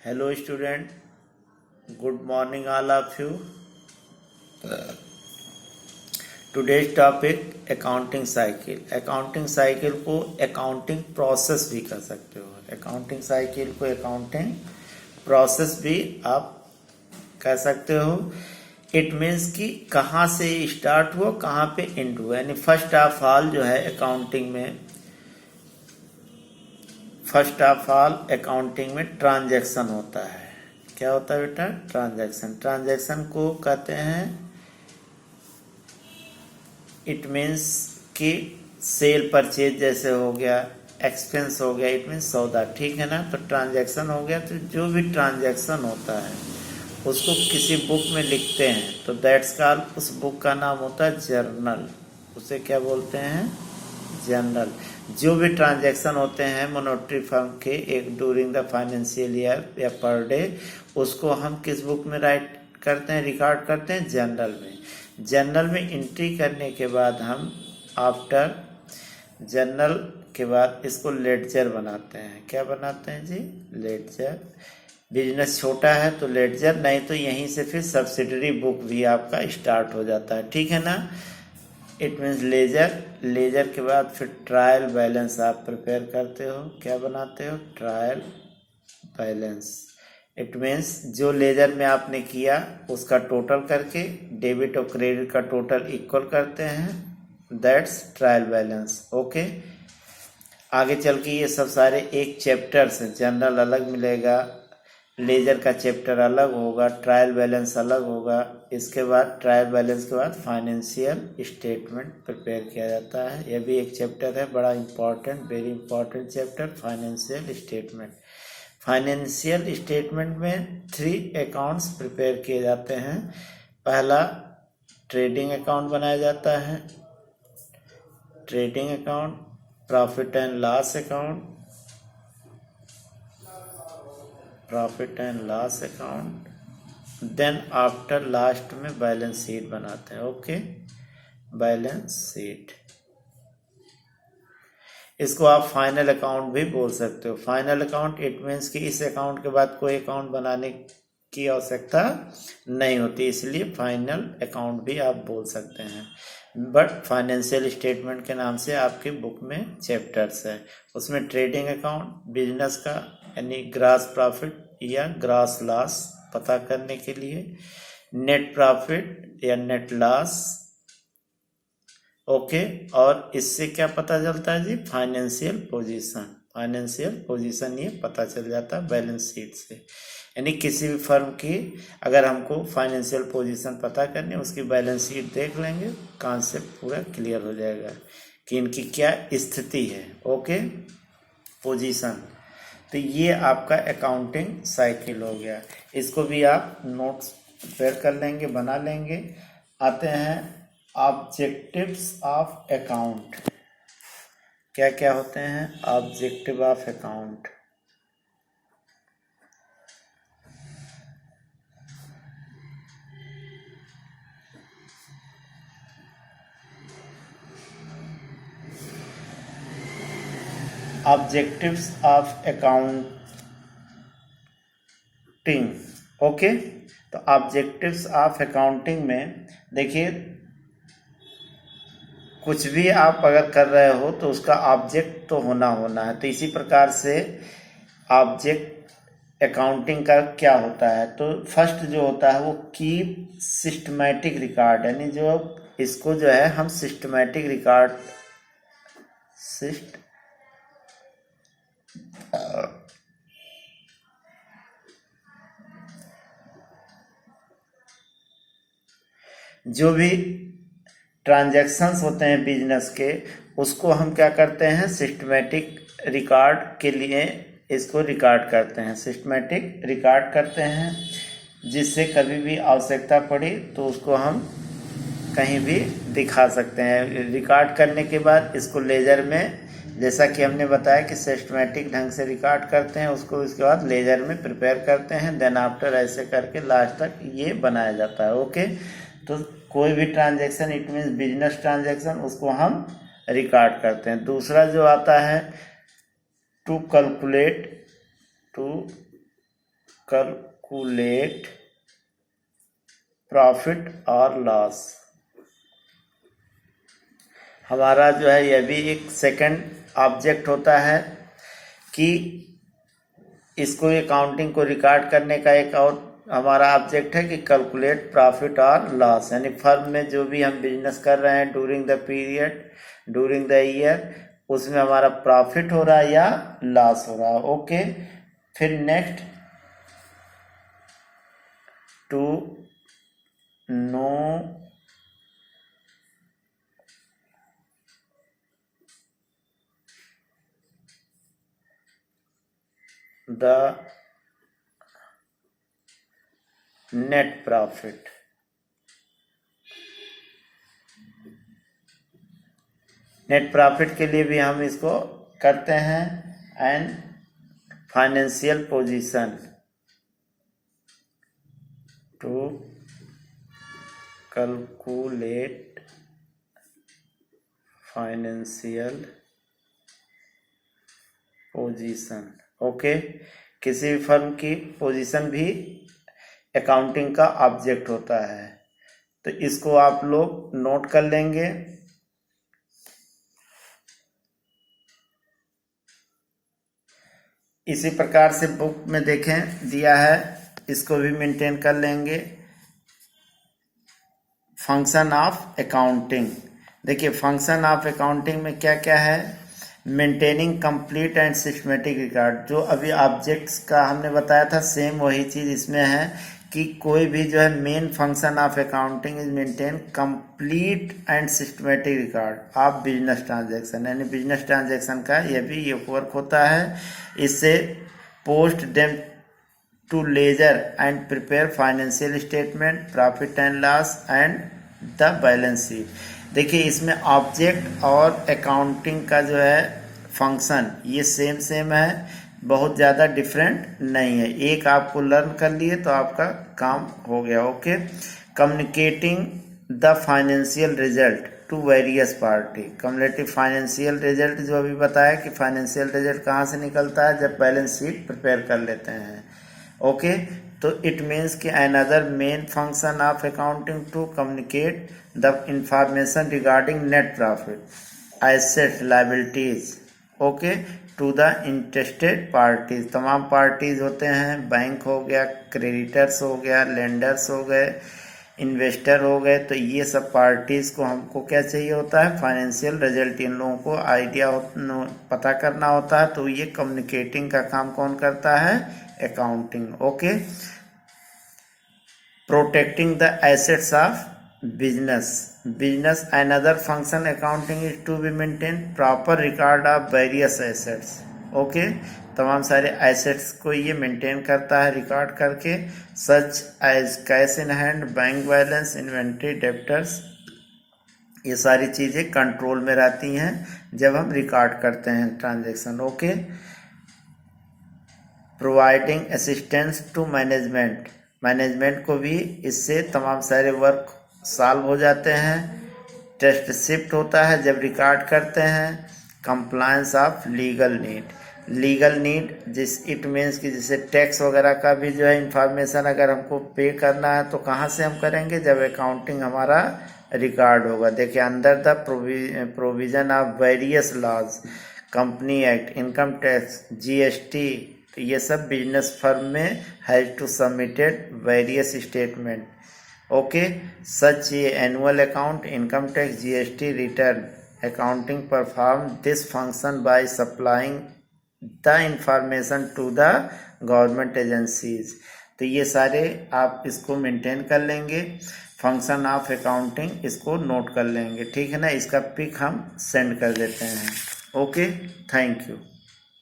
Hello student, good morning all of you. Today's topic accounting cycle. Accounting cycle को accounting process भी कह सकते हो। अकाउंटिंग साइकिल को अकाउंटिंग प्रोसेस भी आप कह सकते हो। इट मीन्स कि कहाँ से स्टार्ट हुआ कहाँ पे एंड हुआ, यानी फर्स्ट ऑफ ऑल जो है अकाउंटिंग में, फर्स्ट ऑफ ऑल अकाउंटिंग में ट्रांजैक्शन होता है। क्या होता है बेटा? ट्रांजैक्शन। ट्रांजैक्शन को कहते हैं, इट मीन्स कि सेल परचेज जैसे हो गया, एक्सपेंस हो गया, इट मीन्स सौदा, ठीक है ना। तो ट्रांजैक्शन हो गया। तो जो भी ट्रांजैक्शन होता है उसको किसी बुक में लिखते हैं तो दैट्स कॉल्ड, उस बुक का नाम होता है जर्नल। उसे क्या बोलते हैं? जर्नल। जो भी ट्रांजैक्शन होते हैं मॉनेटरी फर्म के एक ड्यूरिंग द फाइनेंशियल ईयर या पर डे, उसको हम किस बुक में राइट करते हैं, रिकॉर्ड करते हैं? जर्नल में। जर्नल में एंट्री करने के बाद हम आफ्टर जर्नल के बाद इसको लेडजर बनाते हैं। क्या बनाते हैं जी? लेडजर। बिजनेस छोटा है तो लेडजर, नहीं तो यहीं से फिर सब्सिडरी बुक भी आपका स्टार्ट हो जाता है, ठीक है ना। It means laser. लेजर के बाद फिर ट्रायल बैलेंस आप प्रिपेयर करते हो। क्या बनाते हो? Trial balance. इट मीन्स जो लेजर में आपने किया उसका टोटल करके डेबिट और क्रेडिट का टोटल इक्वल करते हैं, दैट्स ट्रायल बैलेंस। ओके, आगे चल के ये सब सारे एक चैप्टर से, जनरल अलग मिलेगा, लेजर का चैप्टर अलग होगा, ट्रायल बैलेंस अलग होगा। इसके बाद ट्रायल बैलेंस के बाद फाइनेंशियल स्टेटमेंट प्रिपेयर किया जाता है। यह भी एक चैप्टर है, बड़ा important, very important chapter, financial statement. Financial statement में 3 अकाउंट्स प्रिपेयर किए जाते हैं। पहला ट्रेडिंग अकाउंट बनाया जाता है, trading account, profit and loss account, profit and loss account, then after last में बैलेंस शीट बनाते हैं। Okay, balance sheet. इसको आप फाइनल अकाउंट भी बोल सकते हो। फाइनल अकाउंट इट मीन्स कि इस अकाउंट के बाद कोई अकाउंट बनाने की आवश्यकता नहीं होती, इसलिए फाइनल अकाउंट भी आप बोल सकते हैं। बट फाइनेंशियल स्टेटमेंट के नाम से आपके बुक में चैप्टर्स है। उसमें ट्रेडिंग अकाउंट बिजनेस का, यानी ग्रॉस प्रॉफिट या ग्रॉस लॉस पता करने के लिए, नेट प्रॉफिट या नेट लॉस। ओके, और इससे क्या पता चलता है जी? Financial position. फाइनेंशियल पोजीशन ये पता चल जाता है बैलेंस शीट से। यानी किसी भी फर्म की अगर हमको फाइनेंशियल पोजीशन पता करनी है, उसकी बैलेंस शीट देख लेंगे, कॉन्सेप्ट पूरा क्लियर हो जाएगा कि इनकी क्या स्थिति है। Okay, position. तो ये आपका अकाउंटिंग साइकिल हो गया। इसको भी आप नोट्स प्रिपेयर कर लेंगे, बना लेंगे। आते हैं ऑब्जेक्टिव्स ऑफ अकाउंट। क्या क्या होते हैं objective of account? Objectives of accounting. Okay, तो ऑब्जेक्टिव्स ऑफ अकाउंटिंग में देखिए, कुछ भी आप अगर कर रहे हो तो उसका ऑब्जेक्ट तो होना है। तो इसी प्रकार से ऑब्जेक्ट अकाउंटिंग का क्या होता है? तो फर्स्ट जो होता है वो कीप सिस्टमैटिक रिकॉर्ड, यानी जो इसको जो है हम सिस्टमैटिक रिकॉर्ड, जो भी ट्रांजैक्शंस होते हैं बिजनेस के, उसको हम क्या करते हैं? सिस्टमैटिक रिकॉर्ड के लिए इसको रिकॉर्ड करते हैं, सिस्टमैटिक रिकॉर्ड करते हैं, जिससे कभी भी आवश्यकता पड़ी तो उसको हम कहीं भी दिखा सकते हैं। रिकॉर्ड करने के बाद इसको लेजर में, जैसा कि हमने बताया कि सिस्टमैटिक ढंग से रिकॉर्ड करते हैं उसको, उसके बाद लेजर में प्रिपेयर करते हैं, देन आफ्टर ऐसे करके लास्ट तक ये बनाया जाता है। ओके, तो कोई भी transaction it means business transaction, उसको हम रिकॉर्ड करते हैं। दूसरा जो आता है टू कैलकुलेट कैलकुलेट प्रॉफिट और लॉस। हमारा जो है यह भी एक सेकंड ऑब्जेक्ट होता है कि इसको अकाउंटिंग को रिकॉर्ड करने का एक और हमारा ऑब्जेक्ट है कि कैलकुलेट प्रॉफिट और लॉस, यानी फर्म में जो भी हम बिजनेस कर रहे हैं during the period, during the year, उसमें हमारा प्रॉफिट हो रहा है या लॉस हो रहा है। ओके, फिर next, to know the net profit. Net profit के लिए भी हम इसको करते हैं and financial position, to calculate financial position. Okay, किसी भी फर्म की पोजीशन भी अकाउंटिंग का ऑब्जेक्ट होता है, तो इसको आप लोग नोट कर लेंगे। इसी प्रकार से बुक में देखें दिया है, इसको भी मेंटेन कर लेंगे। फंक्शन ऑफ अकाउंटिंग, देखिए फंक्शन ऑफ अकाउंटिंग में क्या क्या है, maintaining complete and systematic record. जो अभी ऑब्जेक्ट्स का हमने बताया था सेम वही चीज़ इसमें है कि कोई भी जो है main function of accounting is maintain complete and systematic record of business transaction, यानी बिजनेस ट्रांजैक्शन का यह भी ये वर्क होता है। इससे post them to ledger and prepare financial statement, profit and loss and the balance sheet. देखिए इसमें ऑब्जेक्ट और अकाउंटिंग का जो है फंक्शन ये सेम है, बहुत ज़्यादा डिफरेंट नहीं है। एक आपको लर्न कर लिए तो आपका काम हो गया। Okay, communicating the financial result to various party. Cumulative financial result जो अभी बताया कि फाइनेंशियल रिजल्ट कहाँ से निकलता है, जब बैलेंस शीट प्रिपेयर कर लेते हैं। ओके, तो इट मीन्स कि another main function of accounting to communicate the information regarding net profit, asset, liabilities, okay, to the interested parties. तमाम पार्टीज होते हैं, बैंक हो गया, क्रेडिटर्स हो गया, लेंडर्स हो गए, इन्वेस्टर हो गए, तो ये सब पार्टीज को हमको क्या चाहिए होता है, फाइनेंशियल रिजल्ट। इन लोगों को आइडिया पता करना होता है, तो ये कम्युनिकेटिंग का काम कौन करता है, accounting. Okay, protecting the assets of business another function accounting is to be maintain proper record of various assets. Okay, तमाम सारे एसेट्स को ये मेंटेन करता है रिकॉर्ड करके, such as cash in hand, bank balance, inventory, debtors, ये सारी चीज़ें कंट्रोल में रहती हैं जब हम रिकॉर्ड करते हैं transaction. Okay, providing assistance to management को भी इससे तमाम सारे वर्क सॉल्व हो जाते हैं। टेस्ट शिफ्ट होता है जब रिकॉर्ड करते हैं। कंप्लायंस ऑफ लीगल नीड जिस इट मीन्स कि जैसे टैक्स वगैरह का भी जो है इंफॉर्मेशन अगर हमको पे करना है तो कहाँ से हम करेंगे, जब अकाउंटिंग हमारा रिकॉर्ड होगा। देखिए under the provision of various laws, company act, income tax, GST, तो ये सब बिजनेस फर्म में has to submitted various statement. Okay, such ये annual account, income tax, GST return. Accounting perform this function by supplying the information to the government agencies. तो ये सारे आप इसको मेंटेन कर लेंगे। फंक्शन ऑफ अकाउंटिंग इसको नोट कर लेंगे, ठीक है ना। इसका पिक हम सेंड कर देते हैं। Okay, thank you.